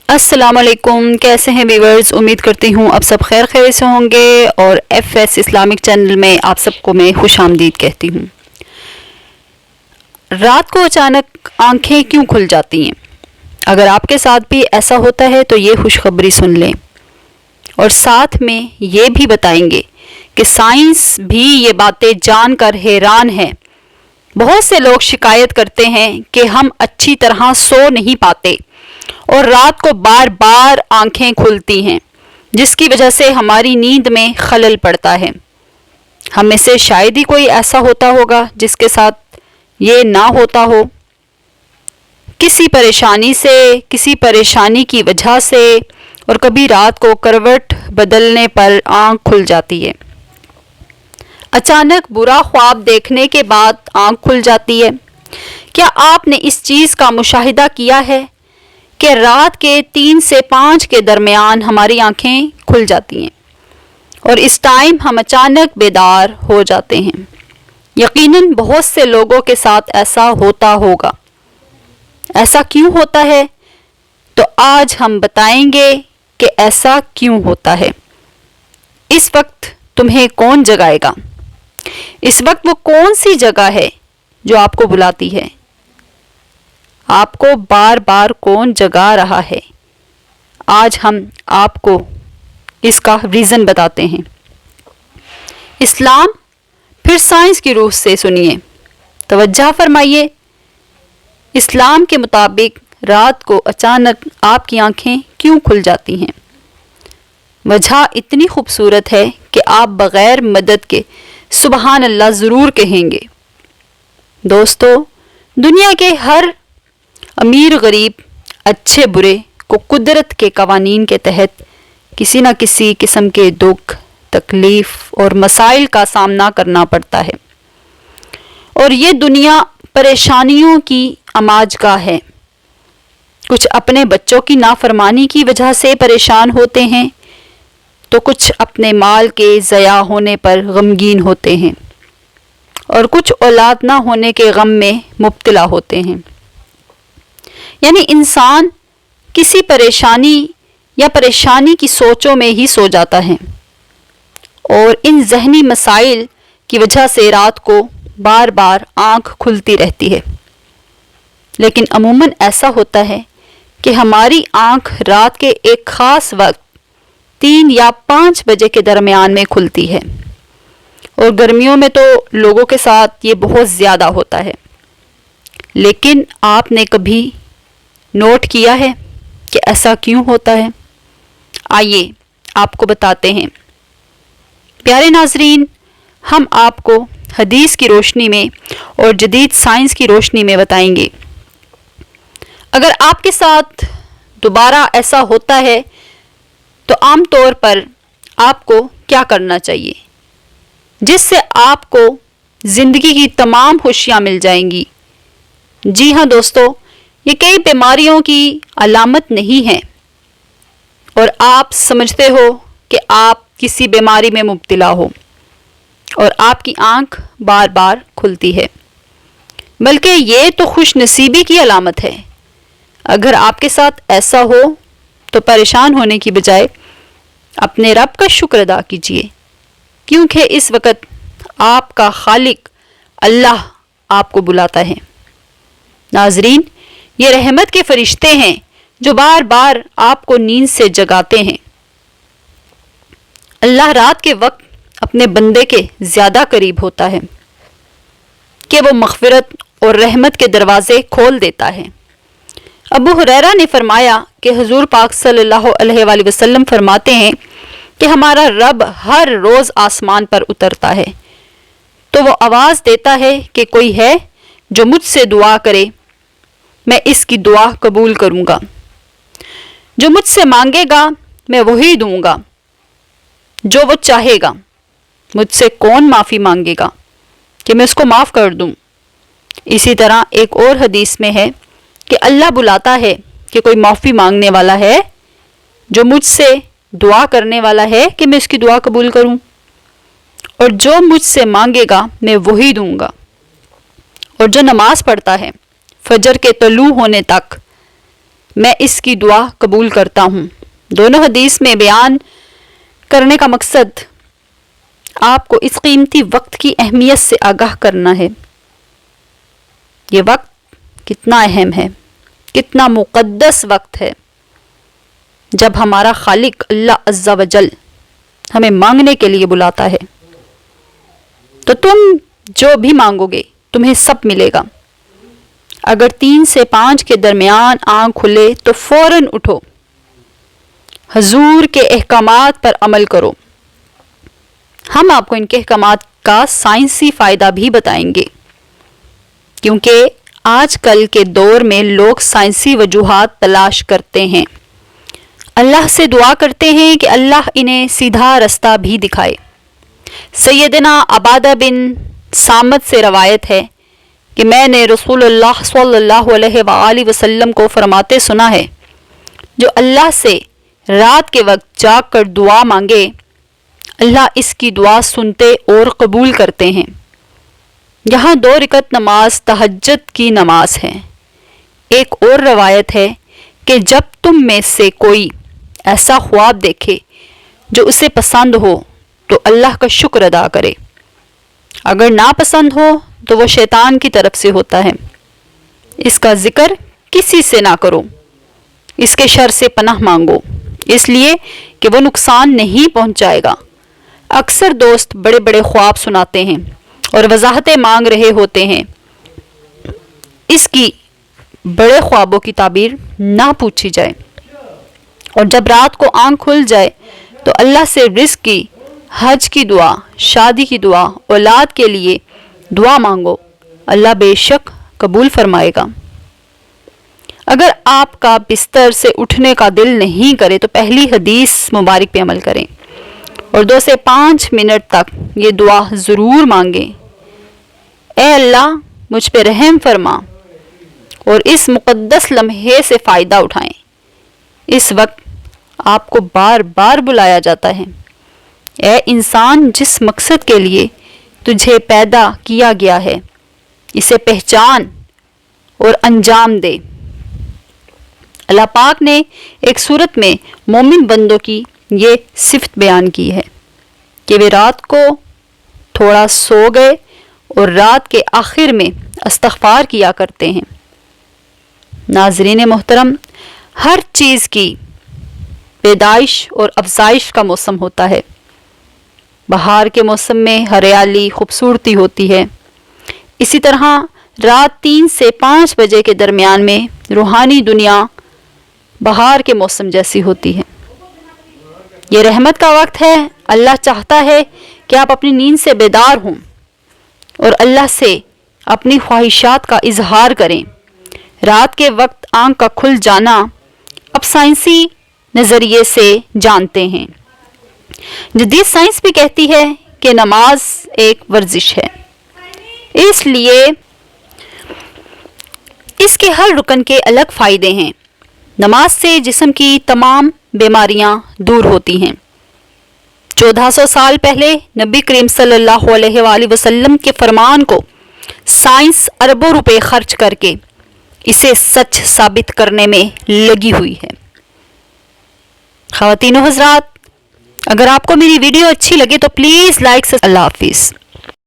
السلام علیکم، کیسے ہیں ویورز؟ امید کرتی ہوں اب سب خیر خیر سے ہوں گے اور ایف ایس اسلامک چینل میں آپ سب کو میں خوش آمدید کہتی ہوں۔ رات کو اچانک آنکھیں کیوں کھل جاتی ہیں؟ اگر آپ کے ساتھ بھی ایسا ہوتا ہے تو یہ خوشخبری سن لیں، اور ساتھ میں یہ بھی بتائیں گے کہ سائنس بھی یہ باتیں جان کر حیران ہے۔ بہت سے لوگ شکایت کرتے ہیں کہ ہم اچھی طرح سو نہیں پاتے اور رات کو بار بار آنکھیں کھلتی ہیں، جس کی وجہ سے ہماری نیند میں خلل پڑتا ہے۔ ہم میں سے شاید ہی کوئی ایسا ہوتا ہوگا جس کے ساتھ یہ نہ ہوتا ہو۔ کسی پریشانی کی وجہ سے اور کبھی رات کو کروٹ بدلنے پر آنکھ کھل جاتی ہے۔ اچانک برا خواب دیکھنے کے بعد آنکھ کھل جاتی ہے۔ کیا آپ نے اس چیز کا مشاہدہ کیا ہے کہ رات کے 3 سے 5 کے درمیان ہماری آنکھیں کھل جاتی ہیں اور اس ٹائم ہم اچانک بیدار ہو جاتے ہیں؟ یقیناً بہت سے لوگوں کے ساتھ ایسا ہوتا ہوگا۔ ایسا کیوں ہوتا ہے؟ تو آج ہم بتائیں گے کہ ایسا کیوں ہوتا ہے۔ اس وقت تمہیں کون جگائے گا؟ اس وقت وہ کون سی جگہ ہے جو آپ کو بلاتی ہے؟ آپ کو بار بار کون جگا رہا ہے؟ آج ہم آپ کو اس کا ریزن بتاتے ہیں۔ اسلام پھر سائنس کی روح سے سنیے، توجہ فرمائیے۔ اسلام کے مطابق رات کو اچانک آپ کی آنکھیں کیوں کھل جاتی ہیں؟ وجہ اتنی خوبصورت ہے کہ آپ بغیر مدد کے سبحان اللہ ضرور کہیں گے۔ دوستو، دنیا کے ہر امیر غریب، اچھے برے کو قدرت کے قوانین کے تحت کسی نہ کسی قسم کے دکھ، تکلیف اور مسائل کا سامنا کرنا پڑتا ہے، اور یہ دنیا پریشانیوں کی اماجگاہ ہے۔ کچھ اپنے بچوں کی نافرمانی کی وجہ سے پریشان ہوتے ہیں تو کچھ اپنے مال کے ضیاع ہونے پر غمگین ہوتے ہیں، اور کچھ اولاد نہ ہونے کے غم میں مبتلا ہوتے ہیں۔ یعنی انسان کسی پریشانی کی سوچوں میں ہی سو جاتا ہے، اور ان ذہنی مسائل کی وجہ سے رات کو بار بار آنکھ کھلتی رہتی ہے۔ لیکن عموماً ایسا ہوتا ہے کہ ہماری آنکھ رات کے ایک خاص وقت 3 یا 5 بجے کے درمیان میں کھلتی ہے، اور گرمیوں میں تو لوگوں کے ساتھ یہ بہت زیادہ ہوتا ہے۔ لیکن آپ نے کبھی نوٹ کیا ہے کہ ایسا کیوں ہوتا ہے؟ آئیے آپ کو بتاتے ہیں۔ پیارے ناظرین، ہم آپ کو حدیث کی روشنی میں اور جدید سائنس کی روشنی میں بتائیں گے۔ اگر آپ کے ساتھ دوبارہ ایسا ہوتا ہے تو عام طور پر آپ کو کیا کرنا چاہیے جس سے آپ کو زندگی کی تمام خوشیاں مل جائیں گی؟ جی ہاں دوستو، یہ کئی بیماریوں کی علامت نہیں ہے اور آپ سمجھتے ہو کہ آپ کسی بیماری میں مبتلا ہو اور آپ کی آنکھ بار بار کھلتی ہے، بلکہ یہ تو خوش نصیبی کی علامت ہے۔ اگر آپ کے ساتھ ایسا ہو تو پریشان ہونے کی بجائے اپنے رب کا شکر ادا کیجیے، کیونکہ اس وقت آپ کا خالق اللہ آپ کو بلاتا ہے۔ ناظرین، یہ رحمت کے فرشتے ہیں جو بار بار آپ کو نیند سے جگاتے ہیں۔ اللہ رات کے وقت اپنے بندے کے زیادہ قریب ہوتا ہے کہ وہ مغفرت اور رحمت کے دروازے کھول دیتا ہے۔ ابو ہریرہ نے فرمایا کہ حضور پاک صلی اللہ علیہ وآلہ وسلم فرماتے ہیں کہ ہمارا رب ہر روز آسمان پر اترتا ہے تو وہ آواز دیتا ہے کہ کوئی ہے جو مجھ سے دعا کرے، میں اس کی دعا قبول کروں گا۔ جو مجھ سے مانگے گا میں وہی دوں گا جو وہ چاہے گا۔ مجھ سے کون معافی مانگے گا کہ میں اس کو معاف کر دوں؟ اسی طرح ایک اور حدیث میں ہے کہ اللہ بلاتا ہے کہ کوئی معافی مانگنے والا ہے، جو مجھ سے دعا کرنے والا ہے کہ میں اس کی دعا قبول کروں، اور جو مجھ سے مانگے گا میں وہی دوں گا۔ اور جو نماز پڑھتا ہے فجر کے طلوع ہونے تک میں اس کی دعا قبول کرتا ہوں۔ دونوں حدیث میں بیان کرنے کا مقصد آپ کو اس قیمتی وقت کی اہمیت سے آگاہ کرنا ہے۔ یہ وقت کتنا اہم ہے، کتنا مقدس وقت ہے، جب ہمارا خالق اللہ عز و جل ہمیں مانگنے کے لیے بلاتا ہے۔ تو تم جو بھی مانگو گے تمہیں سب ملے گا۔ اگر 3 سے 5 کے درمیان آنکھ کھلے تو فوراً اٹھو، حضور کے احکامات پر عمل کرو۔ ہم آپ کو ان کے احکامات کا سائنسی فائدہ بھی بتائیں گے، کیونکہ آج کل کے دور میں لوگ سائنسی وجوہات تلاش کرتے ہیں۔ اللہ سے دعا کرتے ہیں کہ اللہ انہیں سیدھا رستہ بھی دکھائے۔ سیدنا عبادہ بن صامت سے روایت ہے کہ میں نے رسول اللہ صلی اللہ علیہ وآلہ وسلم کو فرماتے سنا ہے، جو اللہ سے رات کے وقت جاگ کر دعا مانگے، اللہ اس کی دعا سنتے اور قبول کرتے ہیں۔ یہاں 2 رکعت نماز تہجد کی نماز ہے۔ ایک اور روایت ہے کہ جب تم میں سے کوئی ایسا خواب دیکھے جو اسے پسند ہو تو اللہ کا شکر ادا کرے، اگر ناپسند ہو تو وہ شیطان کی طرف سے ہوتا ہے۔ اس کا ذکر کسی سے نہ کرو، اس کے شر سے پناہ مانگو، اس لیے کہ وہ نقصان نہیں پہنچائے گا۔ اکثر دوست بڑے بڑے خواب سناتے ہیں اور وضاحتیں مانگ رہے ہوتے ہیں۔ اس کی بڑے خوابوں کی تعبیر نہ پوچھی جائے، اور جب رات کو آنکھ کھل جائے تو اللہ سے رزق کی، حج کی دعا، شادی کی دعا، اولاد کے لیے دعا مانگو، اللہ بے شک قبول فرمائے گا۔ اگر آپ کا بستر سے اٹھنے کا دل نہیں کرے تو پہلی حدیث مبارک پہ عمل کریں اور 2 سے 5 منٹ تک یہ دعا ضرور مانگیں۔ اے اللہ مجھ پہ رحم فرما اور اس مقدس لمحے سے فائدہ اٹھائیں۔ اس وقت آپ کو بار بار بلایا جاتا ہے، اے انسان، جس مقصد کے لیے تجھے پیدا کیا گیا ہے اسے پہچان اور انجام دے۔ اللہ پاک نے ایک صورت میں مومن بندوں کی یہ صفت بیان کی ہے کہ وہ رات کو تھوڑا سو گئے اور رات کے آخر میں استغفار کیا کرتے ہیں۔ ناظرین محترم، ہر چیز کی پیدائش اور افزائش کا موسم ہوتا ہے۔ بہار کے موسم میں ہریالی، خوبصورتی ہوتی ہے، اسی طرح رات 3 سے 5 بجے کے درمیان میں روحانی دنیا بہار کے موسم جیسی ہوتی ہے۔ یہ رحمت کا وقت ہے۔ اللہ چاہتا ہے کہ آپ اپنی نیند سے بیدار ہوں اور اللہ سے اپنی خواہشات کا اظہار کریں۔ رات کے وقت آنکھ کا کھل جانا اب سائنسی نظریے سے جانتے ہیں۔ جدید سائنس بھی کہتی ہے کہ نماز ایک ورزش ہے، اس لیے اس کے ہر رکن کے الگ فائدے ہیں۔ نماز سے جسم کی تمام بیماریاں دور ہوتی ہیں۔ 1400 سال پہلے نبی کریم صلی اللہ علیہ وآلہ وسلم کے فرمان کو سائنس اربوں روپے خرچ کر کے اسے سچ ثابت کرنے میں لگی ہوئی ہے۔ خواتین و حضرات، اگر آپ کو میری ویڈیو اچھی لگے تو پلیز لائک سے۔ اللہ حافظ۔